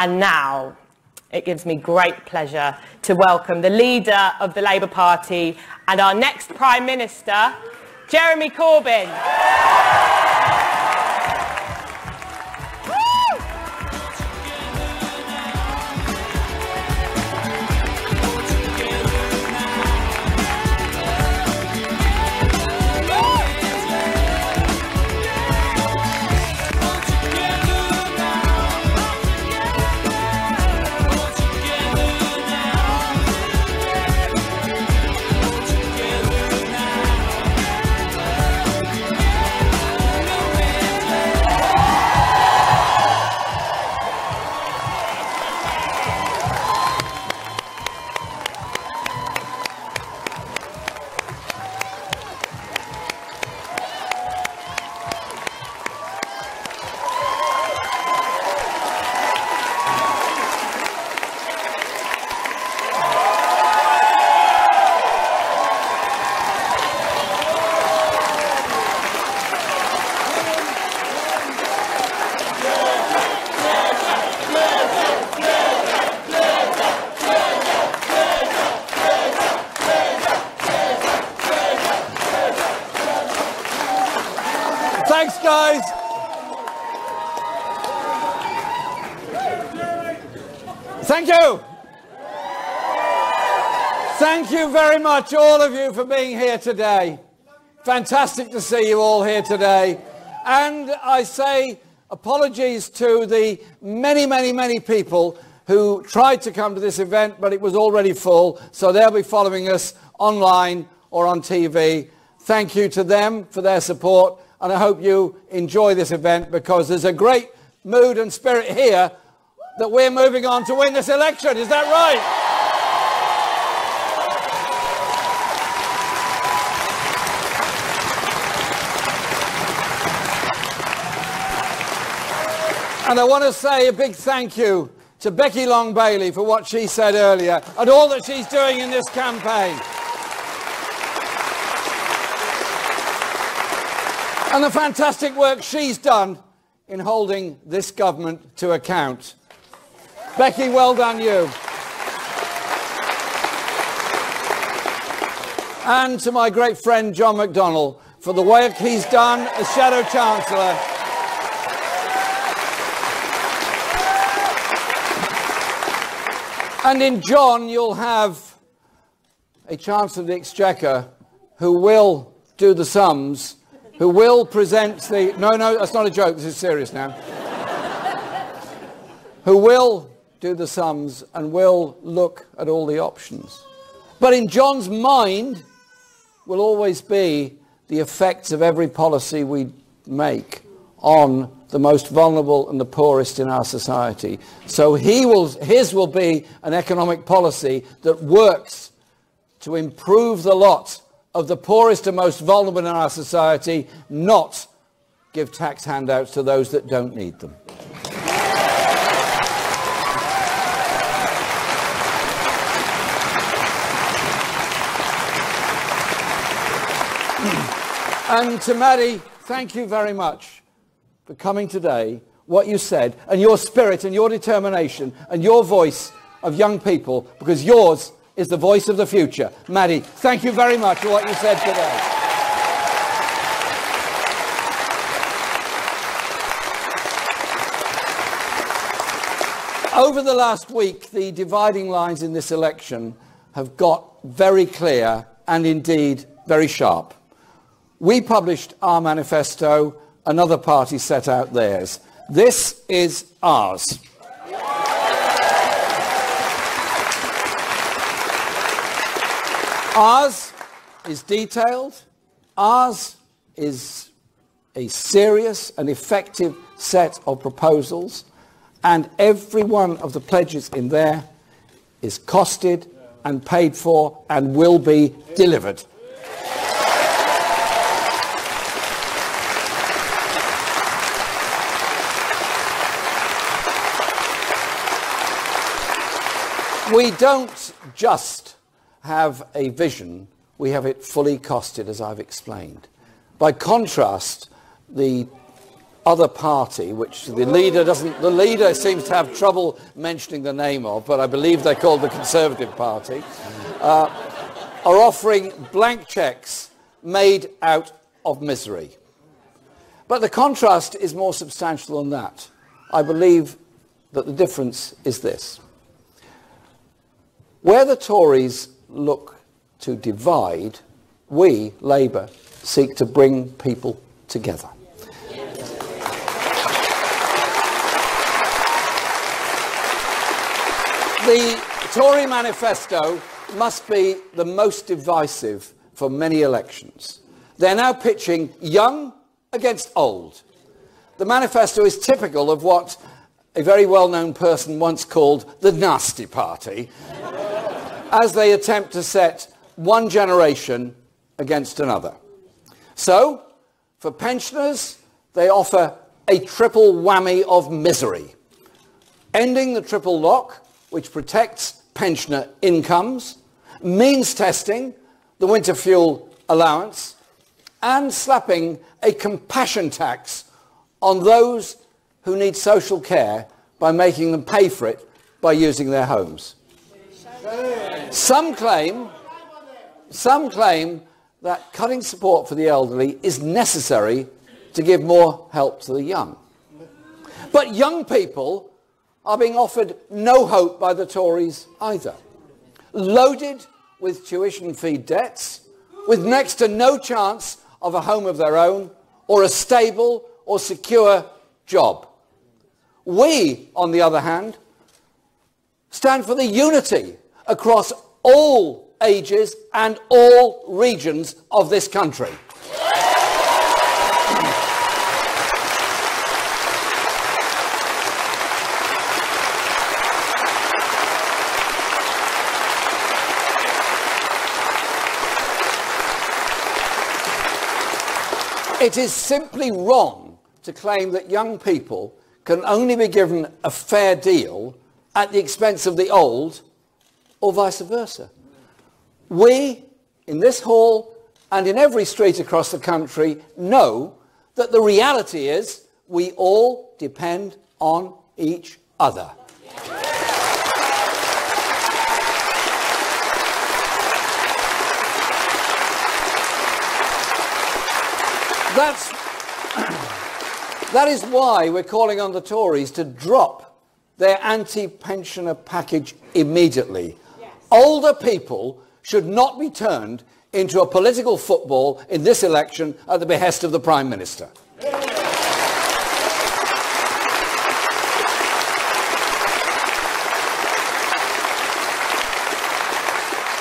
And now it gives me great pleasure to welcome the leader of the Labour Party and our next Prime Minister, Jeremy Corbyn. Thanks, guys. Thank you. Thank you very much, all of you, for being here today. Fantastic to see you all here today. And I say apologies to the many people who tried to come to this event, but it was already full, so they'll be following us online or on TV. Thank you to them for their support. And I hope you enjoy this event, because there's a great mood and spirit here that we're moving on to win this election. Is that right? And I want to say a big thank you to Becky Long-Bailey for what she said earlier and all that she's doing in this campaign. And the fantastic work she's done in holding this government to account. Becky, well done you. And to my great friend John McDonnell for the work he's done as Shadow Chancellor. And in John, you'll have a Chancellor of the Exchequer who will do the sums, who will present the... No, that's not a joke, this is serious now. Who will do the sums and will look at all the options. But in John's mind will always be the effects of every policy we make on the most vulnerable and the poorest in our society. So his will be an economic policy that works to improve the lot of the poorest and most vulnerable in our society, not give tax handouts to those that don't need them. And to Maddie, thank you very much for coming today, what you said, and your spirit and your determination and your voice of young people, because yours is the voice of the future. Maddie, thank you very much for what you said today. Over the last week, the dividing lines in this election have got very clear and indeed very sharp. We published our manifesto, another party set out theirs. This is ours. Ours is detailed. Ours is a serious and effective set of proposals, and every one of the pledges in there is costed and paid for and will be delivered. We don't just have a vision, we have it fully costed, as I've explained. By contrast, the other party, which the leader seems to have trouble mentioning the name of, but I believe they're called the Conservative Party, are offering blank cheques made out of misery. But the contrast is more substantial than that. I believe that the difference is this. Where the Tories look to divide, we, Labour, seek to bring people together. The Tory manifesto must be the most divisive for many elections. They're now pitching young against old. The manifesto is typical of what a very well-known person once called the nasty party, as they attempt to set one generation against another. So, for pensioners, they offer a triple whammy of misery. Ending the triple lock, which protects pensioner incomes, means testing the winter fuel allowance, and slapping a compassion tax on those who need social care by making them pay for it by using their homes. Some claim that cutting support for the elderly is necessary to give more help to the young. But young people are being offered no hope by the Tories either. Loaded with tuition fee debts, with next to no chance of a home of their own, or a stable or secure job. We, on the other hand, stand for the unity across all ages and all regions of this country. It is simply wrong to claim that young people can only be given a fair deal at the expense of the old, or vice versa. We, in this hall and in every street across the country, know that the reality is we all depend on each other. That is why we're calling on the Tories to drop their anti-pensioner package immediately. Yes. Older people should not be turned into a political football in this election at the behest of the Prime Minister.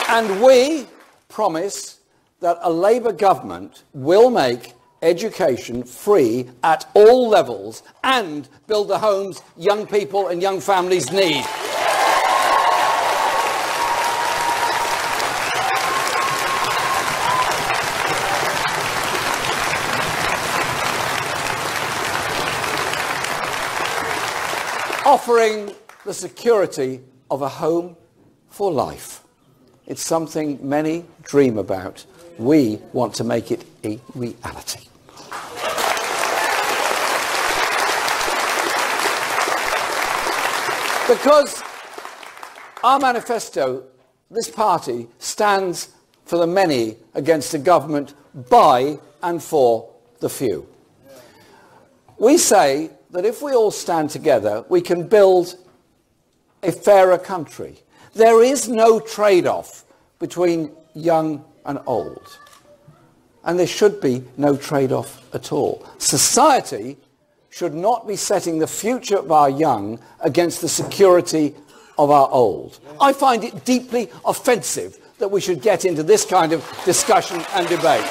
And we promise that a Labour government will make education free at all levels and build the homes young people and young families need. Offering the security of a home for life. It's something many dream about. We want to make it a reality. Because our manifesto, this party, stands for the many against a government by and for the few. We say that if we all stand together, we can build a fairer country. There is no trade-off between young and old. And there should be no trade-off at all. Society should not be setting the future of our young against the security of our old. I find it deeply offensive that we should get into this kind of discussion and debate.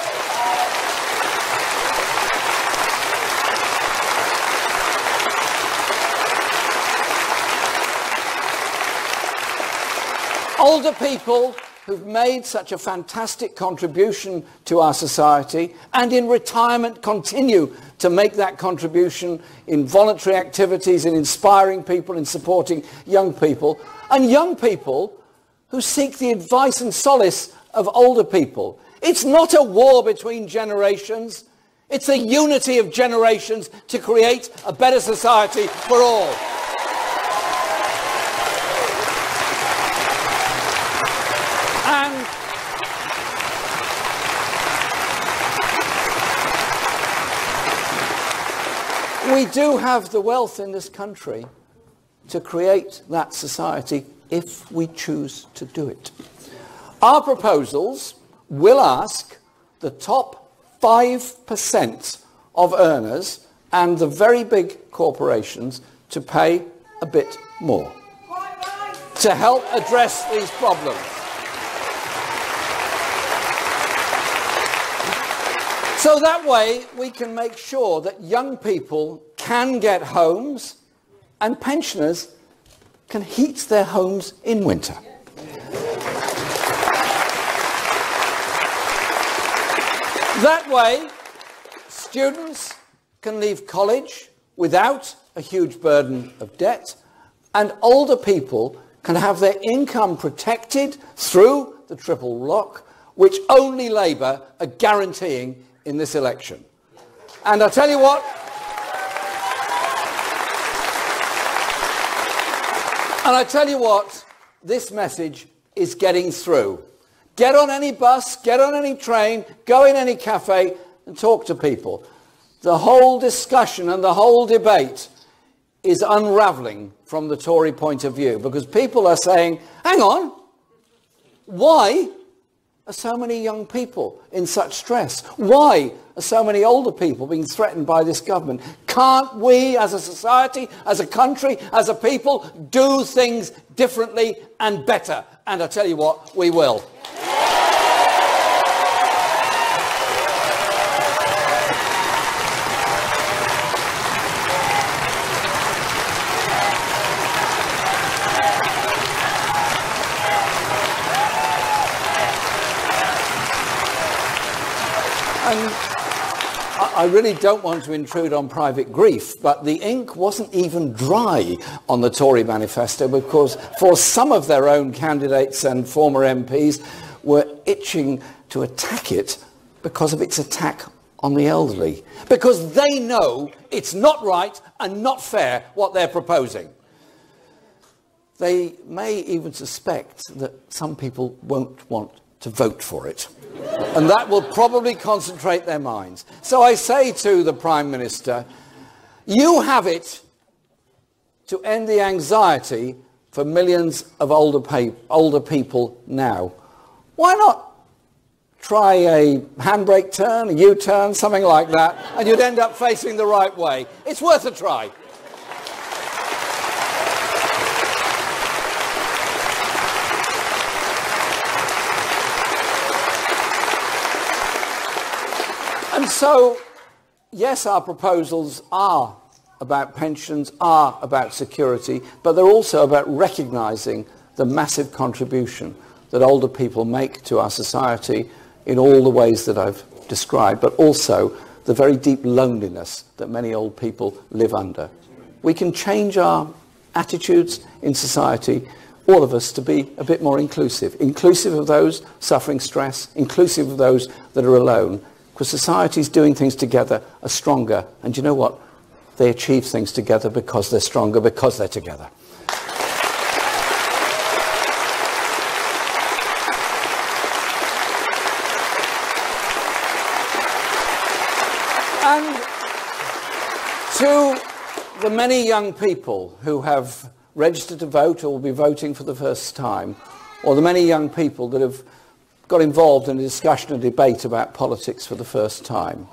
Older people who've made such a fantastic contribution to our society and in retirement continue to make that contribution in voluntary activities, in inspiring people, in supporting young people, and young people who seek the advice and solace of older people. It's not a war between generations. It's a unity of generations to create a better society for all. And we do have the wealth in this country to create that society if we choose to do it. Our proposals will ask the top 5% of earners and the very big corporations to pay a bit more to help address these problems. So that way we can make sure that young people can get homes and pensioners can heat their homes in winter. That way, students can leave college without a huge burden of debt, and older people can have their income protected through the triple lock, which only Labour are guaranteeing in this election. And I tell you what, this message is getting through. Get on any bus, get on any train, go in any cafe and talk to people. The whole discussion and the whole debate is unravelling from the Tory point of view, because people are saying, hang on, why are so many young people in such stress? Why are so many older people being threatened by this government? Can't we as a society, as a country, as a people, do things differently and better? And I tell you what, we will. And I really don't want to intrude on private grief, but the ink wasn't even dry on the Tory manifesto, because for some of their own candidates and former MPs were itching to attack it because of its attack on the elderly, because they know it's not right and not fair what they're proposing. They may even suspect that some people won't want to vote for it. And that will probably concentrate their minds. So I say to the Prime Minister, you have it to end the anxiety for millions of older people now. Why not try a handbrake turn, a U-turn, something like that, and you'd end up facing the right way? It's worth a try. And so, yes, our proposals are about pensions, are about security, but they're also about recognising the massive contribution that older people make to our society in all the ways that I've described, but also the very deep loneliness that many old people live under. We can change our attitudes in society, all of us, to be a bit more inclusive of those suffering stress, inclusive of those that are alone. Because societies doing things together are stronger. And you know what? They achieve things together because they're stronger, because they're together. And to the many young people who have registered to vote or will be voting for the first time, or the many young people that have got involved in a discussion and debate about politics for the first time,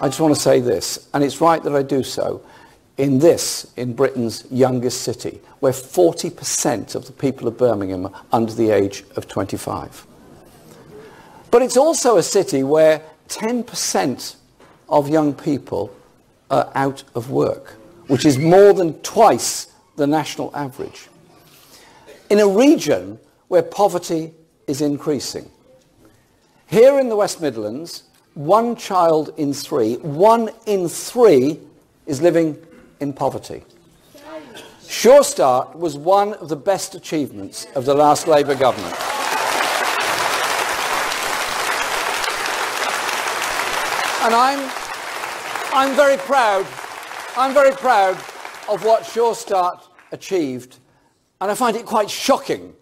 I just want to say this, and it's right that I do so, in Britain's youngest city, where 40% of the people of Birmingham are under the age of 25. But it's also a city where 10% of young people are out of work, which is more than twice the national average. In a region where poverty is increasing. Here in the West Midlands, 1 child in 3, 1 in 3 is living in poverty. Sure Start was one of the best achievements of the last Labour government. And I'm very proud of what Sure Start achieved, and I find it quite shocking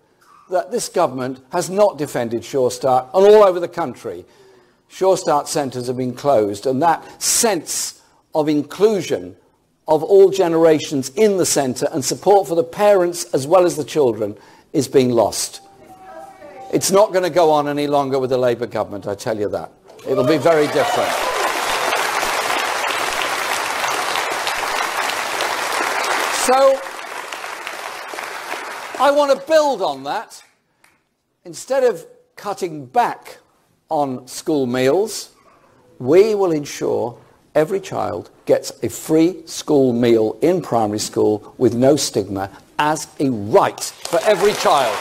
that this government has not defended Sure Start, and all over the country Sure Start centres have been closed, and that sense of inclusion of all generations in the centre and support for the parents as well as the children is being lost. It's not going to go on any longer with the Labour government, I tell you that. It'll be very different. So I want to build on that. Instead of cutting back on school meals, we will ensure every child gets a free school meal in primary school with no stigma as a right for every child.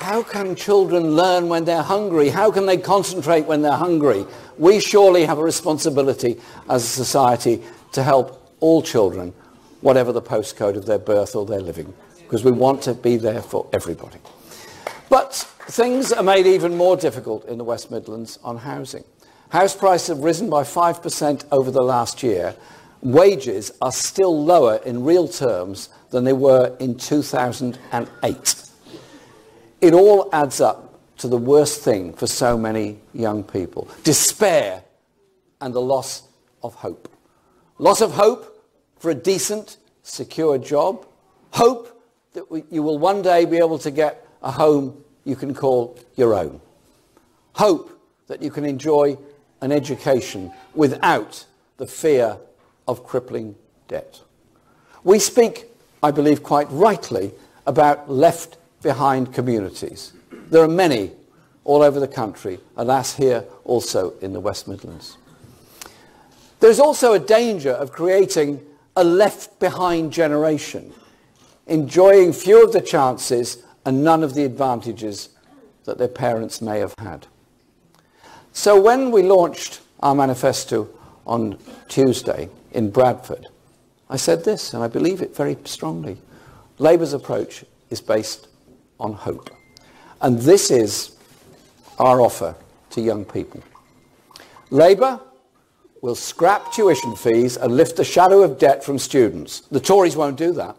How can children learn when they're hungry? How can they concentrate when they're hungry? We surely have a responsibility as a society to help all children, whatever the postcode of their birth or their living, because we want to be there for everybody. But things are made even more difficult in the West Midlands on housing. House prices have risen by 5% over the last year. Wages are still lower in real terms than they were in 2008. It all adds up to the worst thing for so many young people: despair and the loss of hope. Loss of hope for a decent, secure job. Hope that you will one day be able to get a home you can call your own. Hope that you can enjoy an education without the fear of crippling debt. We speak, I believe quite rightly, about left behind communities. There are many all over the country, alas here also in the West Midlands. There's also a danger of creating a left behind generation, enjoying few of the chances and none of the advantages that their parents may have had. So when we launched our manifesto on Tuesday in Bradford, I said this, and I believe it very strongly. Labour's approach is based on hope. And this is our offer to young people. Labour will scrap tuition fees and lift the shadow of debt from students. The Tories won't do that.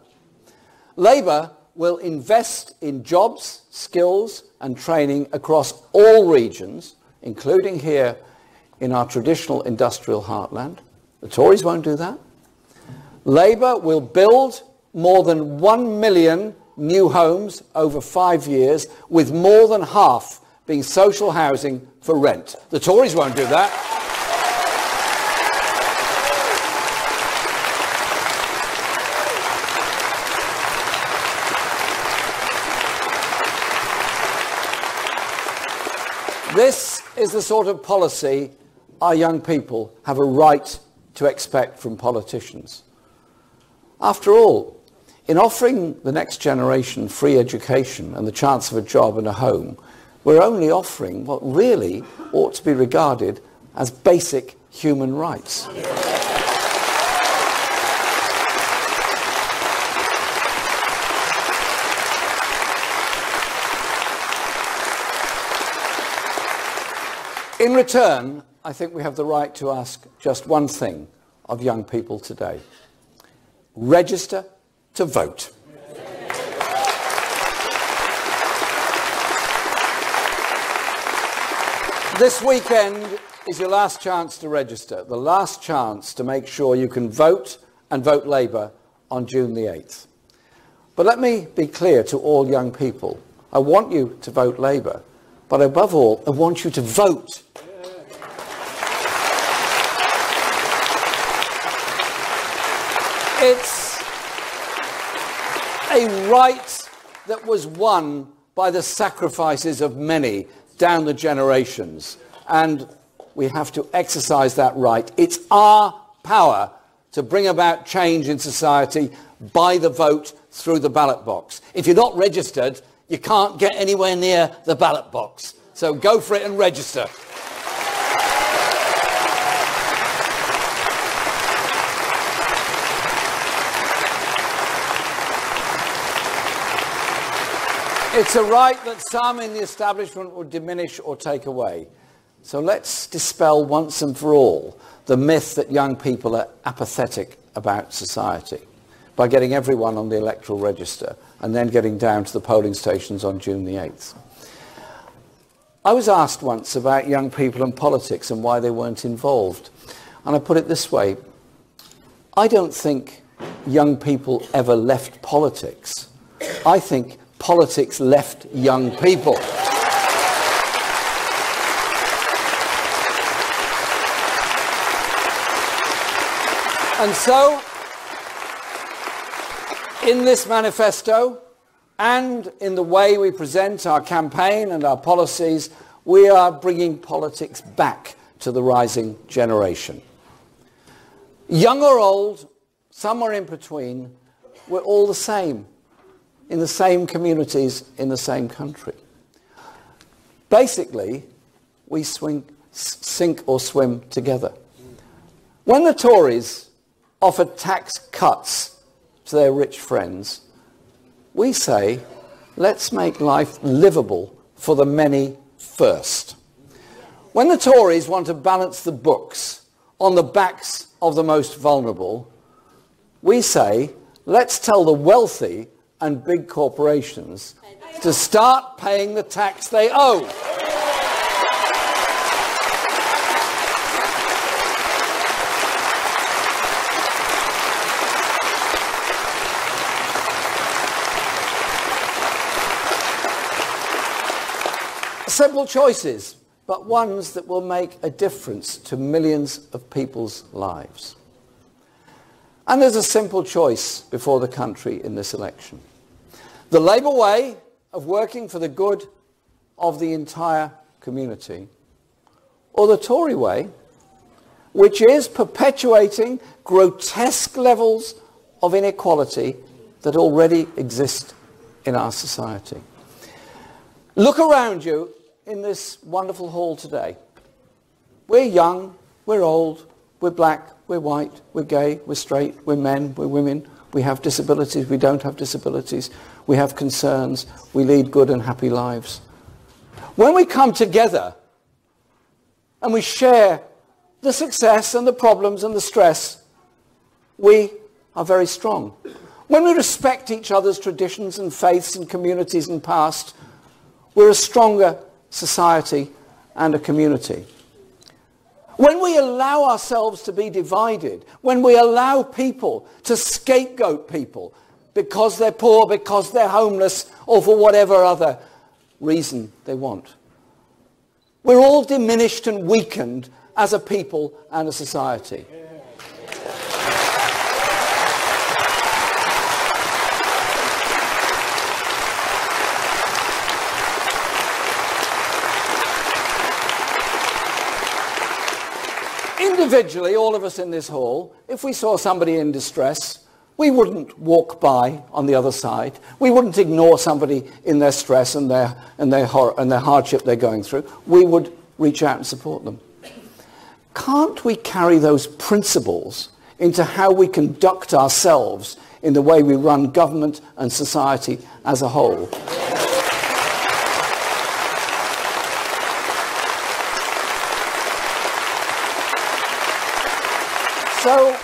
Labour will invest in jobs, skills and training across all regions, including here in our traditional industrial heartland. The Tories won't do that. Labour will build more than 1 million new homes over 5 years, with more than half being social housing for rent. The Tories won't do that. This is the sort of policy our young people have a right to expect from politicians. After all, in offering the next generation free education and the chance of a job and a home, we're only offering what really ought to be regarded as basic human rights. In return, I think we have the right to ask just one thing of young people today: register to vote. This weekend is your last chance to register, the last chance to make sure you can vote and vote Labour on June the 8th. But let me be clear to all young people. I want you to vote Labour, but above all, I want you to vote. It's a right that was won by the sacrifices of many down the generations, and we have to exercise that right. It's our power to bring about change in society by the vote through the ballot box. If you're not registered, you can't get anywhere near the ballot box. So go for it and register. It's a right that some in the establishment would diminish or take away. So let's dispel once and for all the myth that young people are apathetic about society by getting everyone on the electoral register and then getting down to the polling stations on June the 8th. I was asked once about young people and politics and why they weren't involved. And I put it this way: I don't think young people ever left politics. I think politics left young people. And so, in this manifesto, and in the way we present our campaign and our policies, we are bringing politics back to the rising generation. Young or old, somewhere in between, we're all the same, in the same communities, in the same country. Basically, we sink or swim together. When the Tories offered tax cuts to their rich friends, we say, let's make life livable for the many first. When the Tories want to balance the books on the backs of the most vulnerable, we say, let's tell the wealthy and big corporations to start paying the tax they owe. Simple choices, but ones that will make a difference to millions of people's lives. And there's a simple choice before the country in this election. The Labour way of working for the good of the entire community, or the Tory way, which is perpetuating grotesque levels of inequality that already exist in our society. Look around you in this wonderful hall today. We're young, we're old, we're black, we're white, we're gay, we're straight, we're men, we're women, we have disabilities, we don't have disabilities, we have concerns, we lead good and happy lives. When we come together and we share the success and the problems and the stress, we are very strong. When we respect each other's traditions and faiths and communities and past, we're a stronger society and a community. When we allow ourselves to be divided, when we allow people to scapegoat people because they're poor, because they're homeless, or for whatever other reason they want, we're all diminished and weakened as a people and a society. Individually, all of us in this hall, if we saw somebody in distress, we wouldn't walk by on the other side. We wouldn't ignore somebody in their stress and their hardship they're going through. We would reach out and support them. Can't we carry those principles into how we conduct ourselves in the way we run government and society as a whole? So,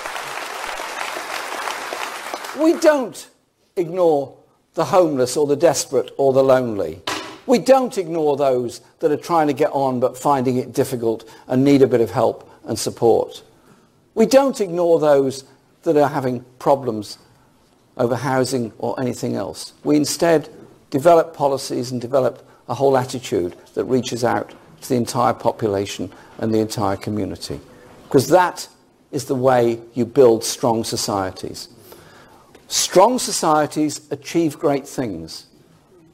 we don't ignore the homeless or the desperate or the lonely. We don't ignore those that are trying to get on but finding it difficult and need a bit of help and support. We don't ignore those that are having problems over housing or anything else. We instead develop policies and develop a whole attitude that reaches out to the entire population and the entire community. Because that is the way you build strong societies. Strong societies achieve great things.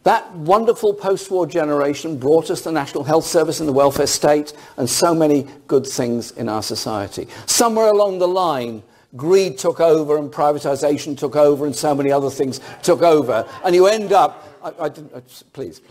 That wonderful post-war generation brought us the National Health Service and the welfare state and so many good things in our society. Somewhere along the line, greed took over and privatization took over and so many other things took over. And you end up... please.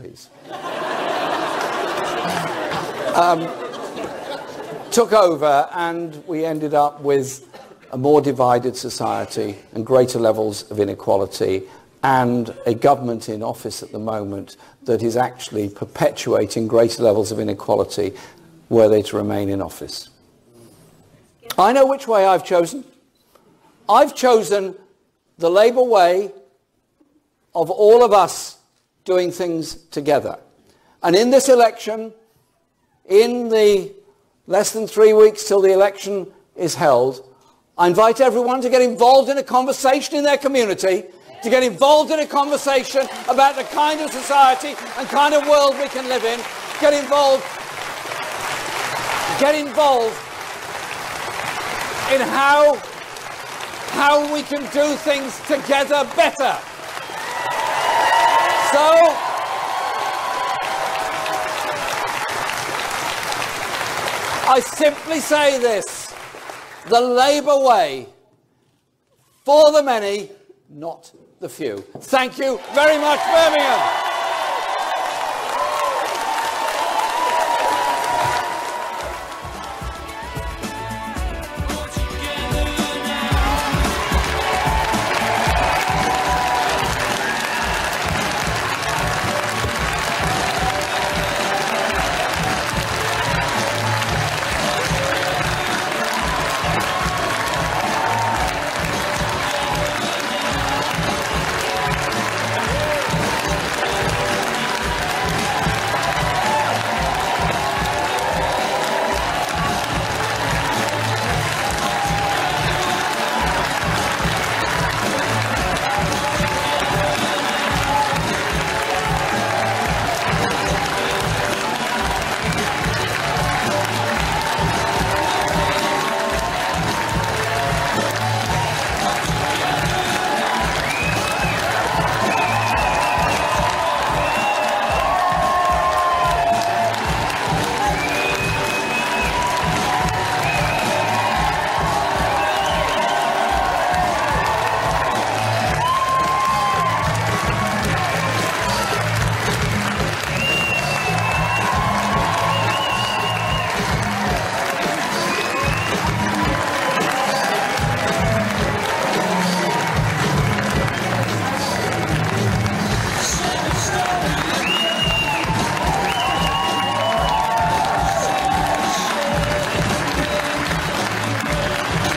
Took over and we ended up with a more divided society and greater levels of inequality and a government in office at the moment that is actually perpetuating greater levels of inequality were they to remain in office. I know which way I've chosen. I've chosen the Labour way of all of us doing things together. And in this election, in the less than 3 weeks till the election is held, I invite everyone to get involved in a conversation in their community, to get involved in a conversation about the kind of society and kind of world we can live in. Get involved in how we can do things together better. So, I simply say this: the Labour way, for the many, not the few. Thank you very much, Birmingham.